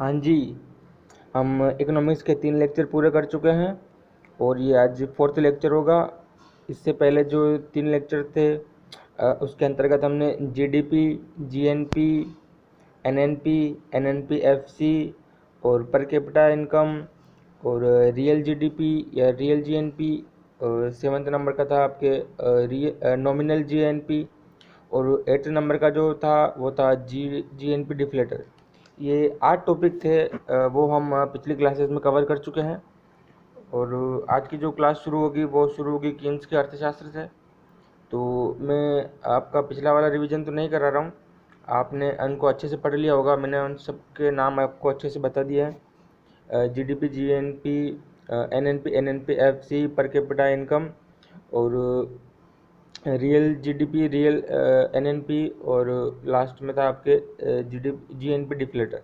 हाँ जी, हम इकोनॉमिक्स के 3 लेक्चर पूरे कर चुके हैं और ये आज 4th लेक्चर होगा। इससे पहले जो 3 लेक्चर थे उसके अंतर्गत हमने जीडीपी, जीएनपी, एनएनपी, एनएनपीएफसी और पर कैपिटा इनकम और रियल जीडीपी या रियल जीएनपी, और 7th नंबर का था आपके नॉमिनल जीएनपी, और 8th नंबर का जो था वो था जीएनपी डिफ्लेटर। ये 8 टॉपिक थे, वो हम पिछली क्लासेस में कवर कर चुके हैं। और आज की जो क्लास शुरू होगी वो शुरू होगी कीन्स के अर्थशास्त्र से। तो मैं आपका पिछला वाला रिवीजन तो नहीं करा रहा हूँ, आपने उनको अच्छे से पढ़ लिया होगा। मैंने उन सब के नाम आपको अच्छे से बता दिया है, GDP, GNP, NNP, NNPFC, per capita income और रियल जीडीपी, रियल एनएनपी, और लास्ट में था आपके जीएनपी डिफ्लेटर।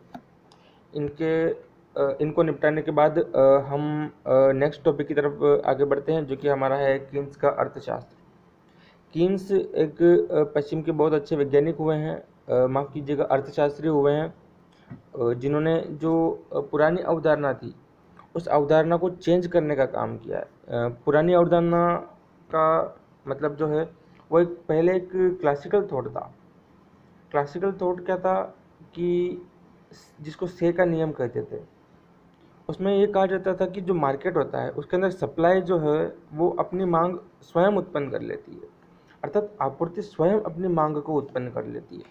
इनको निपटाने के बाद हम नेक्स्ट टॉपिक की तरफ आगे बढ़ते हैं, जो कि हमारा है कीन्स का अर्थशास्त्र। कीन्स एक पश्चिम के बहुत अच्छे वैज्ञानिक हुए हैं, माफ़ कीजिएगा अर्थशास्त्री हुए हैं, जिन्होंने जो पुरानी अवधारणा थी उस अवधारणा को चेंज करने का काम किया है। पुरानी अवधारणा का मतलब जो है वो पहले एक क्लासिकल थॉट था। क्लासिकल थॉट क्या था कि जिसको से का नियम कहते थे, उसमें ये कहा जाता था कि जो मार्केट होता है उसके अंदर सप्लाई जो है वो अपनी मांग स्वयं उत्पन्न कर लेती है, अर्थात आपूर्ति स्वयं अपनी मांग को उत्पन्न कर लेती है।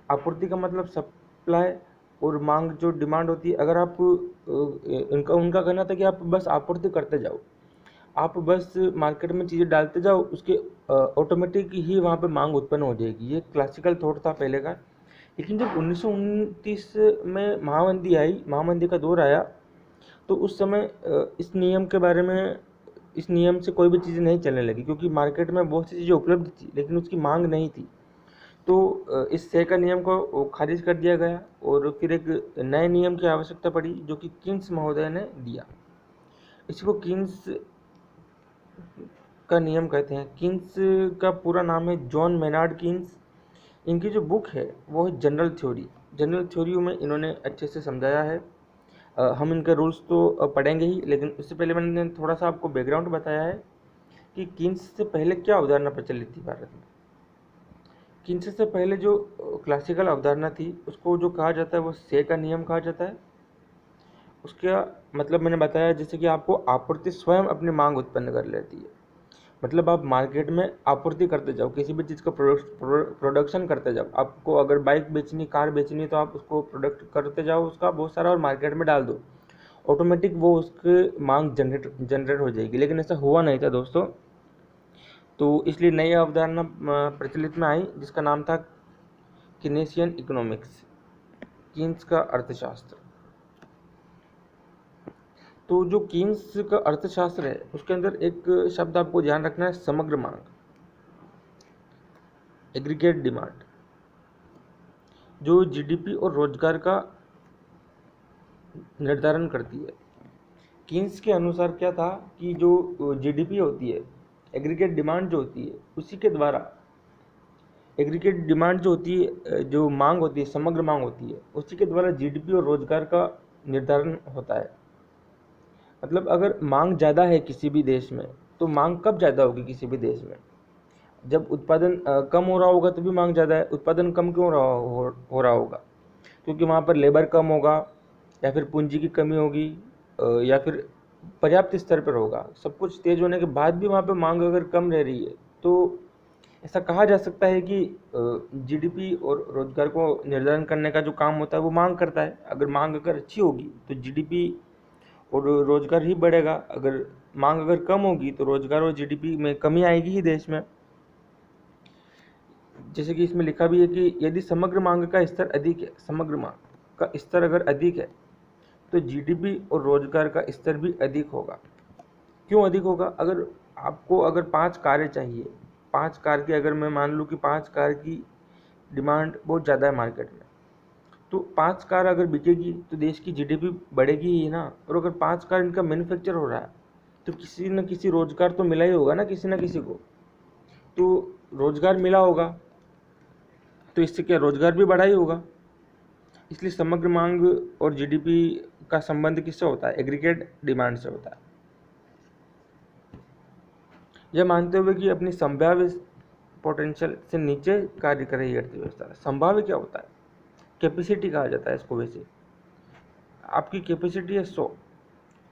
आपूर्ति का मतलब सप्लाई, और मांग जो डिमांड होती है। अगर आप उनका उनका कहना था कि आप बस आपूर्ति करते जाओ, आप बस मार्केट में चीज़ें डालते जाओ, उसके ऑटोमेटिक ही वहाँ पे मांग उत्पन्न हो जाएगी। ये क्लासिकल थॉट था पहले का। लेकिन जब 1929 में महामंदी आई, महामंदी का दौर आया, तो उस समय इस नियम से कोई भी चीज़ें नहीं चलने लगी, क्योंकि मार्केट में बहुत सी चीज़ें उपलब्ध थी लेकिन उसकी मांग नहीं थी। तो इस से का नियम को खारिज कर दिया गया और फिर एक नए नियम की आवश्यकता पड़ी, जो कि कीन्स महोदय ने दिया। इसी को कीन्स का नियम कहते हैं। कीन्स का पूरा नाम है जॉन मेनार्ड कीन्स। इनकी जो बुक है वो है जनरल थ्योरी। जनरल थ्योरी में इन्होंने अच्छे से समझाया है। हम इनके रूल्स तो पढ़ेंगे ही, लेकिन उससे पहले मैंने थोड़ा सा आपको बैकग्राउंड बताया है कि कीन्स से पहले क्या अवधारणा प्रचलित थी भारत में। कीन्स से पहले जो क्लासिकल अवधारणा थी उसको जो कहा जाता है वो से का नियम कहा जाता है। उसका मतलब मैंने बताया, जैसे कि आपको आपूर्ति स्वयं अपनी मांग उत्पन्न कर लेती है। मतलब आप मार्केट में आपूर्ति करते जाओ, किसी भी चीज़ का प्रोडक्शन करते जाओ। आपको अगर बाइक बेचनी, कार बेचनी, तो आप उसको प्रोडक्ट करते जाओ उसका बहुत सारा और मार्केट में डाल दो, ऑटोमेटिक वो उसकी मांग जनरेट हो जाएगी। लेकिन ऐसा हुआ नहीं था दोस्तों। तो इसलिए नई अवधारणा प्रचलित में आई, जिसका नाम था कीनेसियन इकोनॉमिक्स, कीन्स का अर्थशास्त्र। तो जो कीन्स का अर्थशास्त्र है उसके अंदर एक शब्द आपको ध्यान रखना है, समग्र मांग, एग्रीगेट डिमांड, जो जीडीपी और रोजगार का निर्धारण करती है। कीन्स के अनुसार क्या था कि जो जीडीपी होती है, एग्रीगेट डिमांड जो होती है, उसी के द्वारा एग्रीगेट डिमांड जो होती है, जो मांग होती है, समग्र मांग होती है, उसी के द्वारा जीडीपी और रोजगार का निर्धारण होता है। मतलब अगर मांग ज़्यादा है किसी भी देश में, तो मांग कब ज़्यादा होगी किसी भी देश में? जब उत्पादन कम हो रहा होगा तभी मांग ज़्यादा है। उत्पादन कम क्यों हो रहा होगा? क्योंकि वहाँ पर लेबर कम होगा, या फिर पूंजी की कमी होगी, या फिर पर्याप्त स्तर पर होगा। सब कुछ तेज होने के बाद भी वहाँ पर मांग अगर कम रह रही है, तो ऐसा कहा जा सकता है कि जीडीपी और रोजगार को निर्धारण करने का जो काम होता है वो मांग करता है। अगर मांग अगर अच्छी होगी तो जीडीपी और रोजगार ही बढ़ेगा। अगर मांग अगर कम होगी तो रोजगार और जीडीपी में कमी आएगी ही देश में। जैसे कि इसमें लिखा भी है कि यदि समग्र मांग का स्तर अधिक है, समग्र मांग का स्तर अगर अधिक है, तो जीडीपी और रोजगार का स्तर भी अधिक होगा। क्यों अधिक होगा? अगर 5 कारें चाहिए, 5 कार की, अगर मैं मान लूँ कि 5 कार की डिमांड बहुत ज़्यादा है मार्केट में, तो 5 कार अगर बिकेगी तो देश की जीडीपी बढ़ेगी ही ना। और अगर 5 कार इनका मैन्युफैक्चर हो रहा है तो किसी न किसी रोजगार तो मिला ही होगा ना, किसी न किसी को। तो रोजगार मिला होगा तो इससे क्या, रोजगार भी बढ़ा ही होगा। इसलिए समग्र मांग और जीडीपी का संबंध किससे होता है? एग्रीगेट डिमांड से होता है। यह मानते हुए कि अपनी संभाव्य पोटेंशियल से नीचे कार्य कर रही अर्थव्यवस्था। संभाव्य क्या होता है? कैपेसिटी कहा जाता है इसको। वैसे आपकी कैपेसिटी है 100,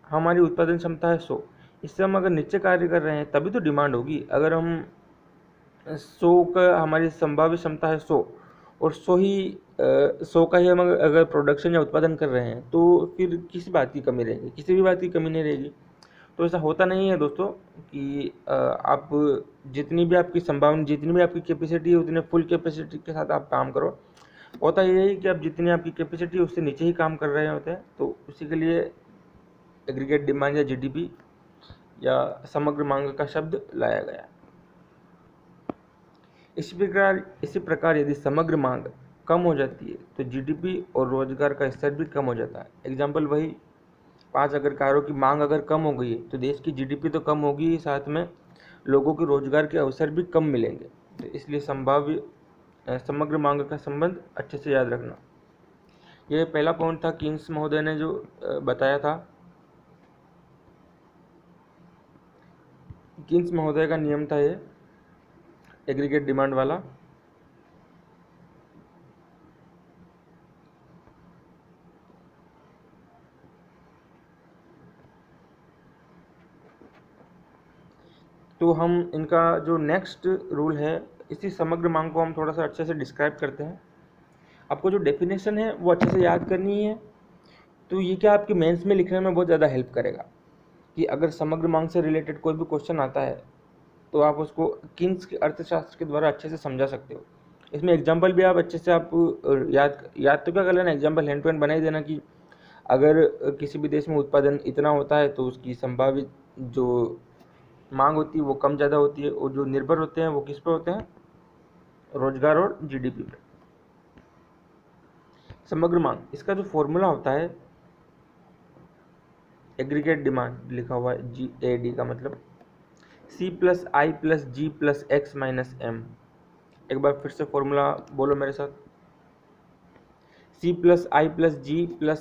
हमारी उत्पादन क्षमता है 100, इससे हम अगर नीचे कार्य कर रहे हैं तभी तो डिमांड होगी। अगर हम 100 का हमारी संभाव्य क्षमता है 100 और 100 का ही हम अगर प्रोडक्शन या उत्पादन कर रहे हैं तो फिर किस बात की कमी रहेगी? किसी भी बात की कमी नहीं रहेगी। तो ऐसा होता नहीं है दोस्तों कि आप जितनी भी आपकी संभावना, जितनी भी आपकी कैपेसिटी है उतने फुल कैपेसिटी के साथ आप काम करो। होता यही है कि आप जितनी आपकी कैपेसिटी है उससे नीचे ही काम कर रहे होते हैं। तो उसी के लिए एग्रीगेट डिमांड या जीडीपी या समग्र मांग का शब्द लाया गया। इसी प्रकार यदि समग्र मांग कम हो जाती है तो जीडीपी और रोजगार का स्तर भी कम हो जाता है। एग्जाम्पल वही 5 अगर कारों की मांग अगर कम हो गई है तो देश की जीडीपी तो कम होगी ही, साथ में लोगों के रोजगार के अवसर भी कम मिलेंगे। तो इसलिए संभाव्य समग्र मांग का संबंध अच्छे से याद रखना। यह पहला पॉइंट था कीन्स महोदय ने जो बताया था। कीन्स महोदय का नियम था ये एग्रीगेट डिमांड वाला। तो हम इनका जो नेक्स्ट रूल है, इसी समग्र मांग को हम थोड़ा सा अच्छे से डिस्क्राइब करते हैं। आपको जो डेफिनेशन है वो अच्छे से याद करनी है। तो ये क्या आपके मेंस में लिखने में बहुत ज़्यादा हेल्प करेगा कि अगर समग्र मांग से रिलेटेड कोई भी क्वेश्चन आता है तो आप उसको कीन्स के अर्थशास्त्र के द्वारा अच्छे से समझा सकते हो। इसमें एग्जाम्पल भी आप अच्छे से आप याद तो क्या कर लेना, एग्जाम्पल हैंड टू हैंड बना ही देना कि अगर किसी भी देश में उत्पादन इतना होता है तो उसकी संभावित जो मांग होती है वो कम ज़्यादा होती है, और जो निर्भर होते हैं वो किस पे होते हैं? रोजगार और जीडीपी पे। समग्र मांग, इसका जो फॉर्मूला होता है एग्रीगेट डिमांड लिखा हुआ है GAD का मतलब C+I+G+X-M। एक बार फिर से फॉर्मूला बोलो मेरे साथ। C+I+G+X-M।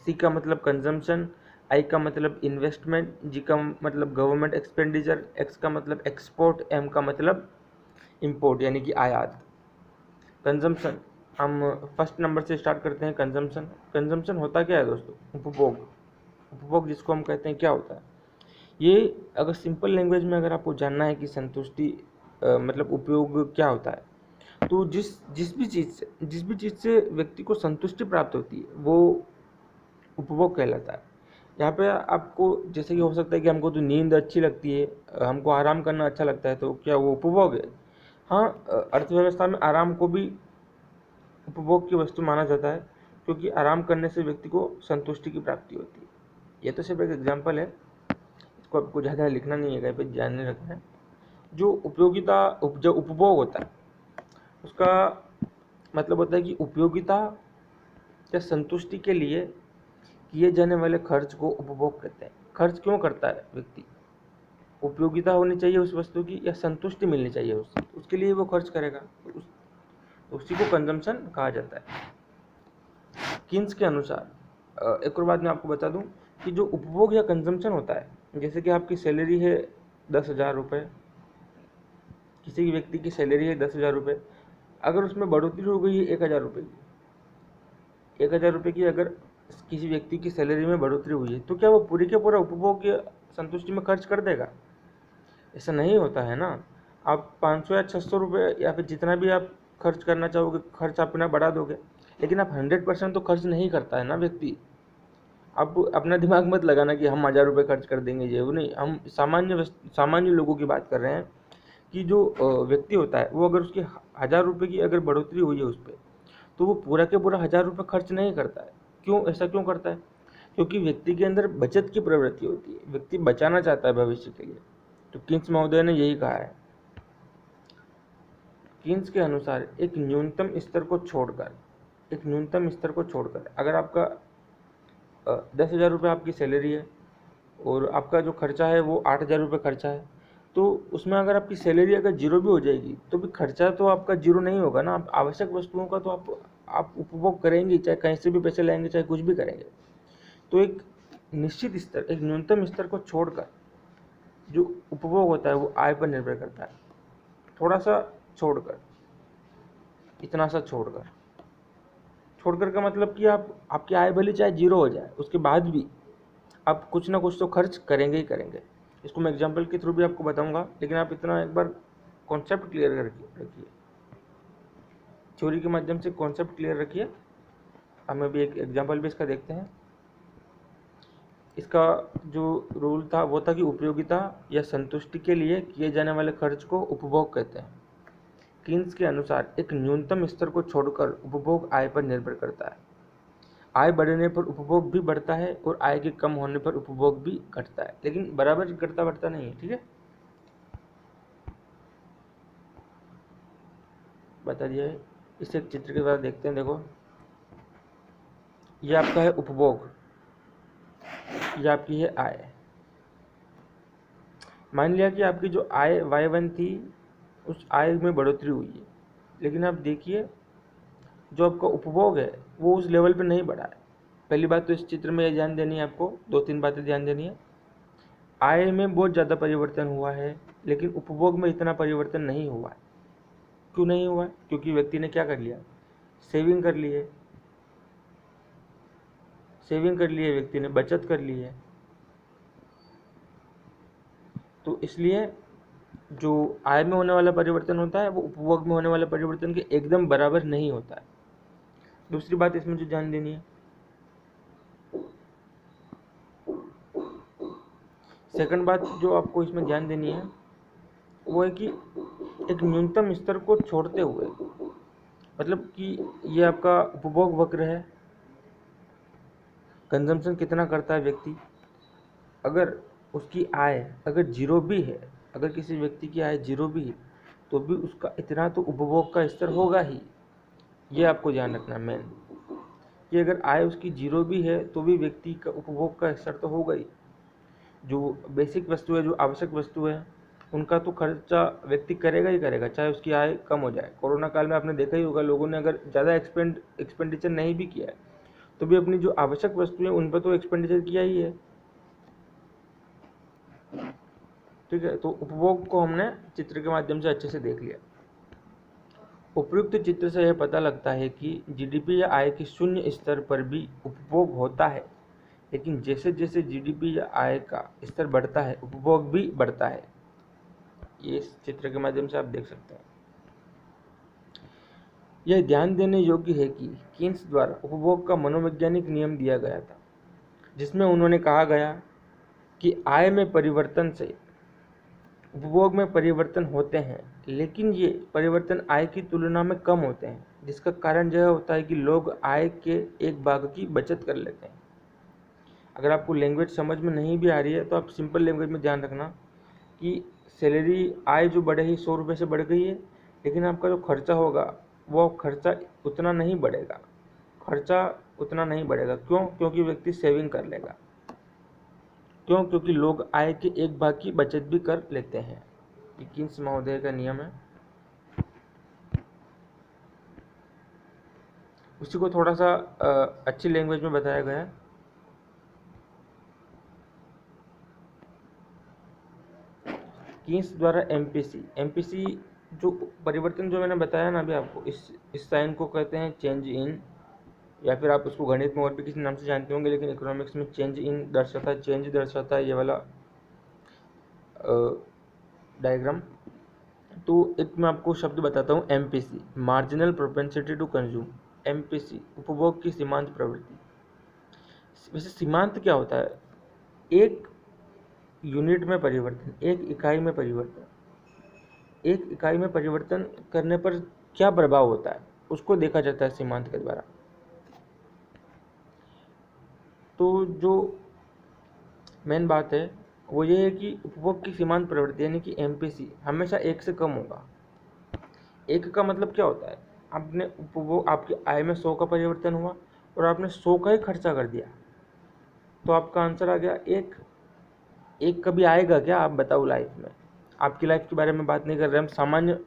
C का मतलब कंजम्पशन, I का मतलब इन्वेस्टमेंट, G का मतलब गवर्नमेंट एक्सपेंडिचर, X का मतलब एक्सपोर्ट, M का मतलब इंपोर्ट यानी कि आयात। कंजम्पशन, हम फर्स्ट नंबर से स्टार्ट करते हैं। कंजम्पशन होता क्या है दोस्तों? उपभोग जिसको हम कहते हैं क्या होता है? ये अगर सिंपल लैंग्वेज में अगर आपको जानना है कि संतुष्टि मतलब उपयोग क्या होता है, तो जिस भी चीज़ से व्यक्ति को संतुष्टि प्राप्त होती है वो उपभोग कहलाता है। यहाँ पे आपको जैसे कि हो सकता है कि हमको तो नींद अच्छी लगती है, हमको आराम करना अच्छा लगता है, तो क्या वो उपभोग है? हाँ, अर्थव्यवस्था में आराम को भी उपभोग की वस्तु माना जाता है, क्योंकि आराम करने से व्यक्ति को संतुष्टि की प्राप्ति होती है। ये तो सिर्फ एक एग्जाम्पल है, इसको आपको ज़्यादा लिखना नहीं है, कहीं पर ध्यान नहीं रखना है। जो जो उपभोग होता है उसका मतलब होता है कि उपयोगिता या संतुष्टि के लिए किए जाने वाले खर्च को उपभोग कहते हैं। खर्च क्यों करता है व्यक्ति? उपयोगिता होनी चाहिए उस वस्तु की या संतुष्टि मिलनी चाहिए उससे, उसके लिए वो खर्च करेगा, तो उसी को कंजम्पशन कहा जाता है। कीन्स के अनुसार एक और बात मैं आपको बता दूं कि जो उपभोग या कंजम्पशन होता है, जैसे कि आपकी सैलरी है 10,000 रुपये, किसी भी व्यक्ति की सैलरी है 10,000 रुपये, अगर उसमें बढ़ोतरी हो गई है 1,000 रुपये की, 1,000 रुपये की अगर किसी व्यक्ति की सैलरी में बढ़ोतरी हुई है तो क्या वो पूरी के पूरा उपभोग या संतुष्टि में खर्च कर देगा? ऐसा नहीं होता है ना। आप 500 या 600 रुपये या फिर जितना भी आप खर्च करना चाहोगे खर्च अपना बढ़ा दोगे, लेकिन आप 100% तो खर्च नहीं करता है ना व्यक्ति। आप अपना दिमाग मत लगाना कि हम 1,000 रुपये खर्च कर देंगे, ये वो नहीं। हम सामान्य लोगों की बात कर रहे हैं कि जो व्यक्ति होता है वो अगर उसकी 1,000 रुपये की अगर बढ़ोतरी हुई है उस पर, तो वो पूरा के पूरा 1,000 रुपये खर्च नहीं करता है। क्यों? ऐसा क्यों करता है? क्योंकि व्यक्ति के अंदर बचत की प्रवृत्ति होती है, व्यक्ति बचाना चाहता है भविष्य के लिए। तो कीन्स महोदय ने यही कहा है। कीन्स के अनुसार एक न्यूनतम स्तर को छोड़कर अगर आपका 10,000 रुपये आपकी सैलरी है और आपका जो खर्चा है वो 8,000 रुपये खर्चा है, तो उसमें अगर आपकी सैलरी अगर जीरो भी हो जाएगी तो भी खर्चा तो आपका जीरो नहीं होगा ना। आप आवश्यक वस्तुओं का तो आप उपभोग करेंगे, चाहे कहीं से भी पैसे लाएंगे, चाहे कुछ भी करेंगे, तो एक निश्चित स्तर, एक न्यूनतम स्तर को छोड़कर जो उपभोग होता है वो आय पर निर्भर करता है। थोड़ा सा छोड़कर, इतना सा छोड़कर, छोड़कर का मतलब कि आपकी आय भले चाहे जीरो हो जाए, उसके बाद भी आप कुछ ना कुछ तो खर्च करेंगे ही करेंगे। इसको मैं एग्जाम्पल के थ्रू भी आपको बताऊंगा, लेकिन आप इतना एक बार कॉन्सेप्ट क्लियर करके रखिए, थ्योरी के माध्यम से कॉन्सेप्ट क्लियर रखिए। हमें भी एक एग्जाम्पल भी इसका देखते हैं। इसका जो रूल था वो था कि उपयोगिता या संतुष्टि के लिए किए जाने वाले खर्च को उपभोग कहते हैं। कीन्स के अनुसार एक न्यूनतम स्तर को छोड़कर उपभोग आय पर निर्भर करता है। आय बढ़ने पर उपभोग भी बढ़ता है और आय के कम होने पर उपभोग भी घटता है, लेकिन बराबर घटता बढ़ता नहीं है। ठीक है, बता दिया है। इसे एक चित्र के द्वारा देखते हैं। देखो, ये आपका है उपभोग, ये आपकी है आय। मान लिया कि आपकी जो आय y1 थी, उस आय में बढ़ोतरी हुई है, लेकिन आप देखिए जो आपका उपभोग है वो उस लेवल पे नहीं बढ़ा है। पहली बात तो इस चित्र में ये ध्यान देनी है, आपको 2-3 बातें ध्यान देनी है। आय में बहुत ज़्यादा परिवर्तन हुआ है, लेकिन उपभोग में इतना परिवर्तन नहीं हुआ है। क्यों नहीं हुआ है? क्योंकि व्यक्ति ने क्या कर लिया, सेविंग कर ली है, सेविंग कर ली है, व्यक्ति ने बचत कर ली है। तो इसलिए जो आय में होने वाला परिवर्तन होता है वो उपभोग में होने वाले परिवर्तन के एकदम बराबर नहीं होता है। दूसरी बात इसमें जो ध्यान देनी है, सेकंड बात जो आपको इसमें ध्यान देनी है वो है कि एक न्यूनतम स्तर को छोड़ते हुए, मतलब कि ये आपका उपभोग वक्र है, कंजम्पशन कितना करता है व्यक्ति। अगर उसकी आय अगर जीरो भी है, अगर किसी व्यक्ति की आय जीरो भी है, तो भी उसका इतना तो उपभोग का स्तर होगा ही। ये आपको ध्यान रखना है मेन, कि अगर आय उसकी जीरो भी है तो भी व्यक्ति का उपभोग का स्तर तो होगा ही। जो बेसिक वस्तु है, जो आवश्यक वस्तु है, उनका तो खर्चा व्यक्ति करेगा ही करेगा, चाहे उसकी आय कम हो जाए। कोरोना काल में आपने देखा ही होगा, लोगों ने अगर ज़्यादा एक्सपेंडिचर नहीं भी किया है तो भी अपनी जो आवश्यक वस्तु है उन पर तो एक्सपेंडिचर किया ही है। ठीक है, तो उपभोग को हमने चित्र के माध्यम से अच्छे से देख लिया। उपयुक्त चित्र से यह पता लगता है कि जीडीपी या आय के शून्य स्तर पर भी उपभोग होता है, लेकिन जैसे जैसे जीडीपी या आय का स्तर बढ़ता है उपभोग भी बढ़ता है। ये इस चित्र के माध्यम से आप देख सकते हैं। यह ध्यान देने योग्य है कि कीन्स द्वारा उपभोग का मनोवैज्ञानिक नियम दिया गया था, जिसमें उन्होंने कहा गया कि आय में परिवर्तन से उपभोग में परिवर्तन होते हैं, लेकिन ये परिवर्तन आय की तुलना में कम होते हैं, जिसका कारण यह होता है कि लोग आय के एक भाग की बचत कर लेते हैं। अगर आपको लैंग्वेज समझ में नहीं भी आ रही है तो आप सिंपल लैंग्वेज में ध्यान रखना कि सैलरी, आय जो बढ़े ही 100 रुपये से बढ़ गई है, लेकिन आपका जो खर्चा होगा वो खर्चा उतना नहीं बढ़ेगा, खर्चा उतना नहीं बढ़ेगा। क्यों? क्योंकि व्यक्ति सेविंग कर लेगा। क्यों? क्योंकि लोग आय के एक भाग की बचत भी कर लेते हैं। ये कीन्स महोदय का नियम है। उसी को थोड़ा सा अच्छी लैंग्वेज में बताया गया है। कीन्स द्वारा एमपीसी जो परिवर्तन जो मैंने बताया ना अभी आपको, इस साइन को कहते हैं चेंज इन, या फिर आप उसको गणित में और भी किसी नाम से जानते होंगे, लेकिन इकोनॉमिक्स में चेंज इन दर्शाता है, चेंज दर्शाता है ये वाला डायग्राम। तो एक मैं आपको शब्द बताता हूँ, MPC, marginal propensity to consume. MPC उपभोग की सीमांत प्रवृत्ति। वैसे सीमांत क्या होता है? एक यूनिट में परिवर्तन, एक इकाई में परिवर्तन, एक इकाई में परिवर्तन करने पर क्या प्रभाव होता है उसको देखा जाता है सीमांत के द्वारा। तो जो मेन बात है वो ये है कि उपभोग की सीमांत प्रवृत्ति यानी कि एमपीसी हमेशा एक से कम होगा। एक का मतलब क्या होता है? आपने उपभोग, आपकी आय में 100 का परिवर्तन हुआ और आपने 100 का ही खर्चा कर दिया, तो आपका आंसर आ गया एक। एक कभी आएगा क्या, आप बताओ? लाइफ में, आपकी लाइफ के बारे में बात नहीं कर रहे हम, सामान्य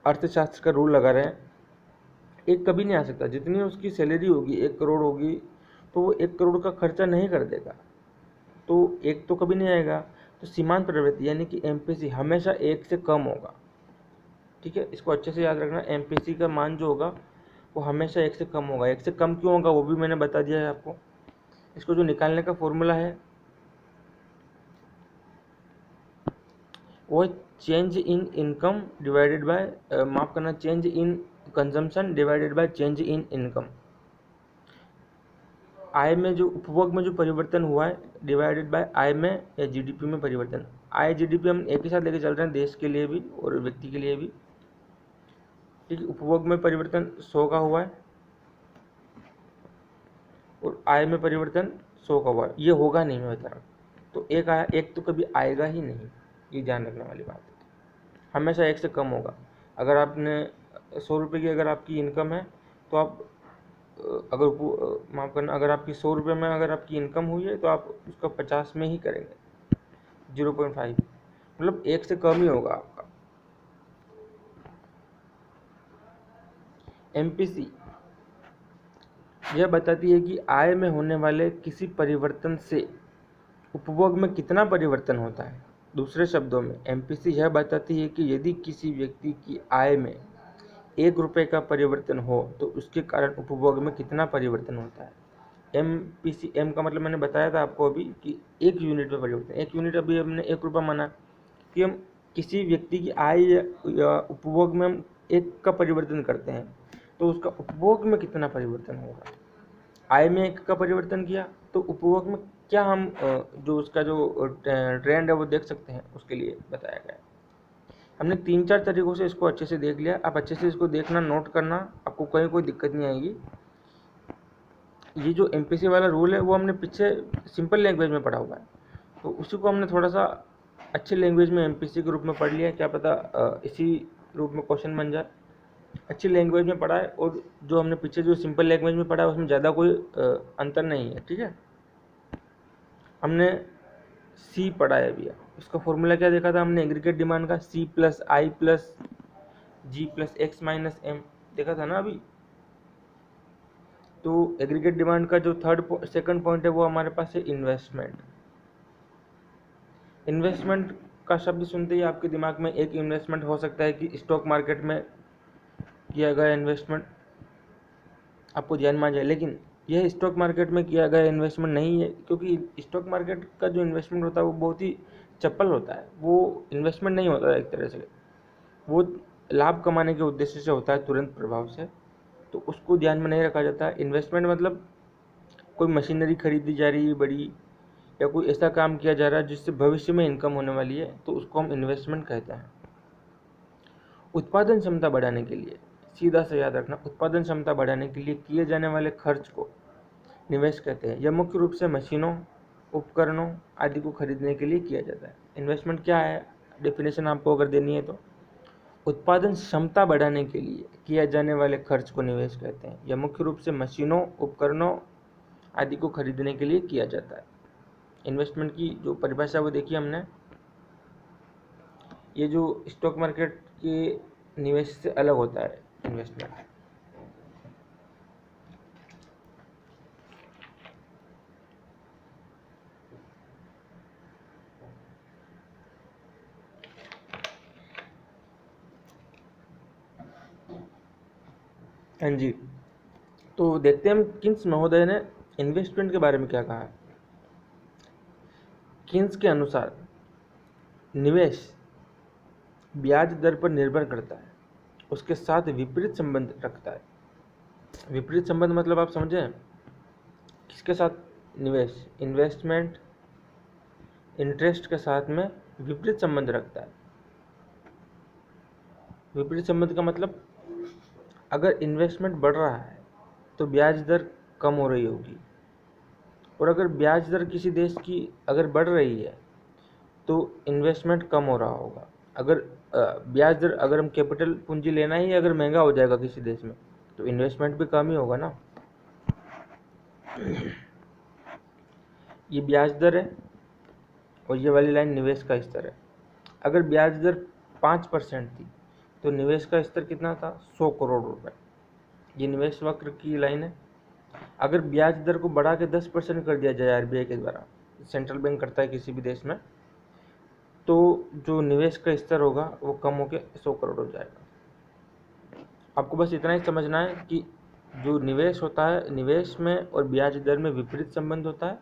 अर्थशास्त्र का रूल लगा रहे हैं एक कभी नहीं आ सकता। जितनी उसकी सैलरी होगी 1 करोड़ होगी तो वो 1 करोड़ का खर्चा नहीं कर देगा, तो एक तो कभी नहीं आएगा। तो सीमांत प्रवृत्ति यानी कि एमपीसी हमेशा 1 से कम होगा। ठीक है, इसको अच्छे से याद रखना। एमपीसी का मान जो होगा वो हमेशा 1 से कम होगा। 1 से कम क्यों होगा वो भी मैंने बता दिया है आपको। इसको जो निकालने का फॉर्मूला है वो change in income divided by माफ करना, change in consumption divided by change in income. आय में जो उपभोग में जो परिवर्तन हुआ है डिवाइडेड बाय आय में या जीडीपी में परिवर्तन। आय जीडीपी हम एक ही साथ लेके चल रहे हैं, देश के लिए भी और व्यक्ति के लिए भी। ठीक है, उपभोग में परिवर्तन 100 का हुआ है और आय में परिवर्तन 100 का हुआ है। ये होगा नहीं, मैं बता रहा हूँ। तो एक आया, एक तो कभी आएगा ही नहीं, ये ध्यान रखने वाली बात है। हमेशा 1 से कम होगा। अगर आपने 100 रुपये की अगर आपकी इनकम है तो आप अगर माफ करना, अगर आपकी 100 रुपये में अगर आपकी इनकम हुई है तो आप उसका 50 में ही करेंगे, 0.5, मतलब 1 से कम ही होगा आपका। एमपीसी यह बताती है कि आय में होने वाले किसी परिवर्तन से उपभोग में कितना परिवर्तन होता है। दूसरे शब्दों में एमपीसी यह बताती है कि यदि किसी व्यक्ति की आय में 1 रुपये का परिवर्तन हो तो उसके कारण उपभोग में कितना परिवर्तन होता है। एमपीसी, एम का मतलब मैंने बताया था आपको अभी कि 1 यूनिट में परिवर्तन। 1 यूनिट अभी हमने 1 रुपया माना कि हम किसी व्यक्ति की आय या उपभोग में हम 1 का परिवर्तन करते हैं तो उसका उपभोग में कितना परिवर्तन होगा। आय में 1 का परिवर्तन किया तो उपभोग में क्या हम जो उसका जो ट्रेंड है वो देख सकते हैं, उसके लिए बताया गया है। हमने 3-4 तरीकों से इसको अच्छे से देख लिया। आप अच्छे से इसको देखना, नोट करना, आपको कहीं कोई दिक्कत नहीं आएगी। ये जो एमपीसी वाला रूल है वो हमने पीछे सिंपल लैंग्वेज में पढ़ा हुआ है, तो उसी को हमने थोड़ा सा अच्छे लैंग्वेज में एमपीसी के रूप में पढ़ लिया। क्या पता इसी रूप में क्वेश्चन बन जाए। अच्छी लैंग्वेज में पढ़ा है और जो हमने पीछे जो सिंपल लैंग्वेज में पढ़ा है उसमें ज़्यादा कोई अंतर नहीं है। ठीक है, हमने सी पढ़ा है अभी। इसका फॉर्मूला क्या देखा था हमने एग्रीगेट डिमांड का, सी प्लस आई प्लस जी प्लस एक्स माइनस एम देखा था ना अभी। तो एग्रीगेट डिमांड का जो सेकंड पॉइंट है वो हमारे पास है इन्वेस्टमेंट। इन्वेस्टमेंट का शब्द सुनते ही आपके दिमाग में एक इन्वेस्टमेंट हो सकता है कि स्टॉक मार्केट में किया गया इन्वेस्टमेंट आपको ध्यान में आ जाए, लेकिन यह स्टॉक मार्केट में किया गया इन्वेस्टमेंट नहीं है, क्योंकि स्टॉक मार्केट का जो इन्वेस्टमेंट होता है वो बहुत ही चप्पल होता है। वो इन्वेस्टमेंट नहीं होता है एक तरह से, वो लाभ कमाने के उद्देश्य से होता है तुरंत प्रभाव से, तो उसको ध्यान में नहीं रखा जाता। इन्वेस्टमेंट मतलब कोई मशीनरी खरीदी जा रही है बड़ी, या कोई ऐसा काम किया जा रहा है जिससे भविष्य में इनकम होने वाली है, तो उसको हम इन्वेस्टमेंट कहते हैं। उत्पादन क्षमता बढ़ाने के लिए, सीधा से याद रखना, उत्पादन क्षमता बढ़ाने के लिए किए जाने वाले खर्च को निवेश कहते हैं। यह मुख्य रूप से मशीनों, उपकरणों आदि को खरीदने के लिए किया जाता है। इन्वेस्टमेंट क्या है, डेफिनेशन आपको अगर देनी है तो उत्पादन क्षमता बढ़ाने के लिए किया जाने वाले खर्च को निवेश कहते हैं। यह मुख्य रूप से मशीनों, उपकरणों आदि को खरीदने के लिए किया जाता है। इन्वेस्टमेंट की जो परिभाषा वो देखिए हमने, ये जो स्टॉक मार्केट के निवेश से अलग होता है इन्वेस्टमेंट। हाँ जी, तो देखते हैं हम किन्स महोदय ने इन्वेस्टमेंट के बारे में क्या कहा है। किन्स के अनुसार निवेश ब्याज दर पर निर्भर करता है, उसके साथ विपरीत संबंध रखता है। विपरीत संबंध मतलब आप समझें, किसके साथ निवेश, इन्वेस्टमेंट इंटरेस्ट के साथ में विपरीत संबंध रखता है। विपरीत संबंध का मतलब अगर इन्वेस्टमेंट बढ़ रहा है तो ब्याज दर कम हो रही होगी, और अगर ब्याज दर किसी देश की अगर बढ़ रही है तो इन्वेस्टमेंट कम हो रहा होगा। अगर ब्याज दर, अगर हम कैपिटल पूंजी लेना ही अगर महंगा हो जाएगा किसी देश में तो इन्वेस्टमेंट भी कम ही होगा ना। ये ब्याज दर है और ये वाली लाइन निवेश का स्तर है। अगर ब्याज दर 5% थी तो निवेश का स्तर कितना था, 100 करोड़ रुपए। ये निवेश वक्र की लाइन है। अगर ब्याज दर को बढ़ा के 10% कर दिया जाए आरबीआई के द्वारा, सेंट्रल बैंक करता है किसी भी देश में, तो जो निवेश का स्तर होगा वो कम होकर 100 करोड़ हो जाएगा। आपको बस इतना ही समझना है कि जो निवेश होता है, निवेश में और ब्याज दर में विपरीत संबंध होता है,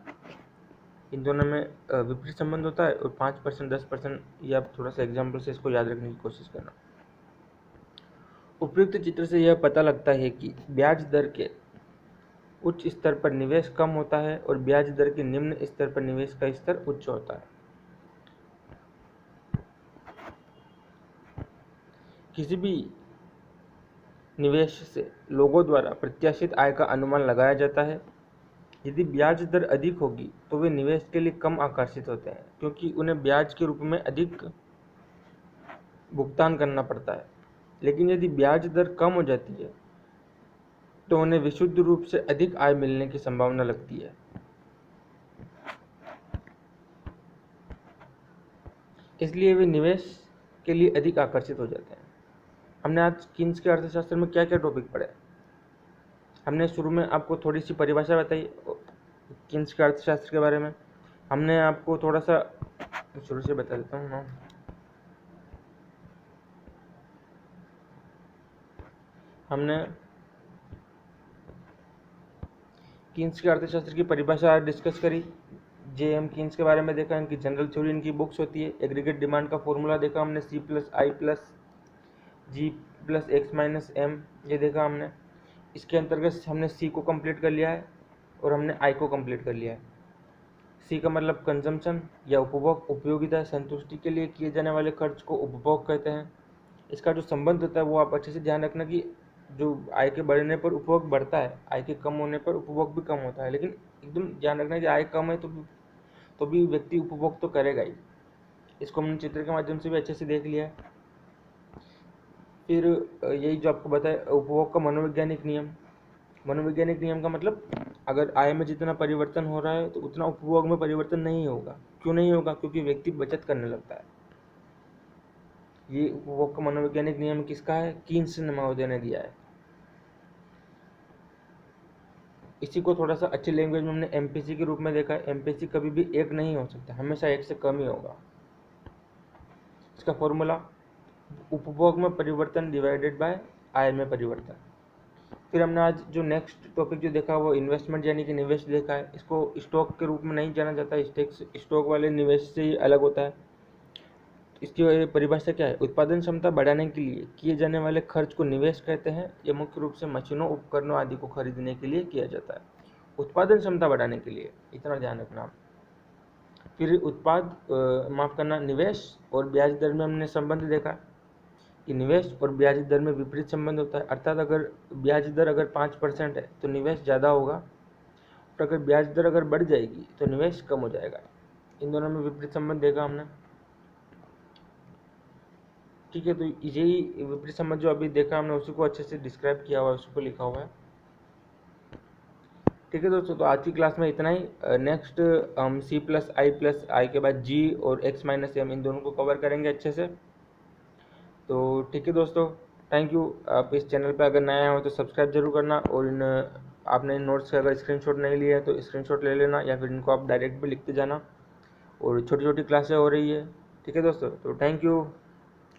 इन दोनों में विपरीत संबंध होता है। और 5% 10%, ये आप थोड़ा सा एग्जाम्पल से इसको याद रखने की कोशिश करना। उपयुक्त चित्र से यह पता लगता है कि ब्याज दर के उच्च स्तर पर निवेश कम होता है और ब्याज दर के निम्न स्तर पर निवेश का स्तर उच्च होता है। किसी भी निवेश से लोगों द्वारा प्रत्याशित आय का अनुमान लगाया जाता है। यदि ब्याज दर अधिक होगी तो वे निवेश के लिए कम आकर्षित होते हैं, क्योंकि उन्हें ब्याज के रूप में अधिक भुगतान करना पड़ता है। लेकिन यदि ब्याज दर कम हो जाती है तो उन्हें विशुद्ध रूप से अधिक आय मिलने की संभावना लगती है। इसलिए वे निवेश के लिए अधिक आकर्षित हो जाते हैं। हमने आज कीन्स के अर्थशास्त्र में क्या क्या टॉपिक पढ़े? हमने शुरू में आपको थोड़ी सी परिभाषा बताई कीन्स के अर्थशास्त्र के बारे में। हमने आपको थोड़ा सा शुरू से बता देता हूँ ना। हमने कीन्स के अर्थशास्त्र की परिभाषा डिस्कस करी। जेएम कीन्स के बारे में देखा, इनकी जनरल थ्योरी इनकी बुक्स होती है। एग्रीगेट डिमांड का फॉर्मूला देखा हमने, C+I+G+X-M, ये देखा हमने। इसके अंतर्गत हमने सी को कंप्लीट कर लिया है और हमने आई को कंप्लीट कर लिया है। सी का मतलब कंजम्पशन या उपभोग, उपयोगिता, संतुष्टि के लिए किए जाने वाले खर्च को उपभोग कहते हैं। इसका जो संबंध होता है वो आप अच्छे से ध्यान रखना कि जो आय के बढ़ने पर उपभोग बढ़ता है, आय के कम होने पर उपभोग भी कम होता है। लेकिन एकदम ध्यान रखना कि आय कम है तो भी व्यक्ति उपभोग तो करेगा ही। इसको हमने चित्र के माध्यम से भी अच्छे से देख लिया है। फिर यही जो आपको बताया उपभोग का मनोवैज्ञानिक नियम। मनोवैज्ञानिक नियम का मतलब अगर आय में जितना परिवर्तन हो रहा है तो उतना उपभोग में परिवर्तन नहीं होगा। क्यों नहीं होगा? क्योंकि व्यक्ति बचत करने लगता है। ये उपभोग का मनोवैज्ञानिक नियम किसका है? कीन्स महोदय ने दिया है। इसी को थोड़ा सा अच्छी लैंग्वेज में हमने एमपीसी के रूप में देखा है। एमपीसी कभी भी एक नहीं हो सकता, हमेशा एक से कम ही होगा। इसका फॉर्मूला उपभोग में परिवर्तन डिवाइडेड बाय आय में परिवर्तन। फिर हमने आज जो नेक्स्ट टॉपिक जो देखा वो इन्वेस्टमेंट यानी कि निवेश देखा है। इसको स्टॉक के रूप में नहीं जाना जाता, स्टॉक वाले निवेश से ही अलग होता है। इसकी परिभाषा क्या है? उत्पादन क्षमता बढ़ाने के लिए किए जाने वाले खर्च को निवेश कहते हैं। यह मुख्य रूप से मशीनों, उपकरणों आदि को खरीदने के लिए किया जाता है। उत्पादन क्षमता बढ़ाने के लिए, इतना ध्यान रखना। फिर निवेश और ब्याज दर में हमने संबंध देखा कि निवेश और ब्याज दर में विपरीत संबंध होता है। अर्थात अगर ब्याज दर अगर 5% है तो निवेश ज़्यादा होगा, और अगर ब्याज दर अगर बढ़ जाएगी तो निवेश कम हो जाएगा। इन दोनों में विपरीत संबंध देखा हमने। ठीक है, तो यही विपरीत संबंध जो अभी देखा हमने उसी को अच्छे से डिस्क्राइब किया हुआ है, उसी को लिखा हुआ है। ठीक है दोस्तों, तो आज की क्लास में इतना ही। नेक्स्ट हम C+I+I के बाद G और X-M इन दोनों को कवर करेंगे अच्छे से। तो ठीक है दोस्तों, थैंक यू। आप इस चैनल पे अगर नए हो तो सब्सक्राइब जरूर करना, और आपने इन नोट्स का अगर स्क्रीनशॉट नहीं लिया है तो स्क्रीनशॉट ले लेना, या फिर इनको आप डायरेक्ट भी लिखते जाना। और छोटी छोटी क्लासें हो रही है। ठीक है दोस्तों, तो थैंक यू।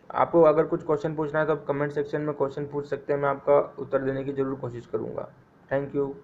आपको अगर कुछ क्वेश्चन पूछना है तो आप कमेंट सेक्शन में क्वेश्चन पूछ सकते हैं, मैं आपका उत्तर देने की ज़रूर कोशिश करूँगा। Thank you.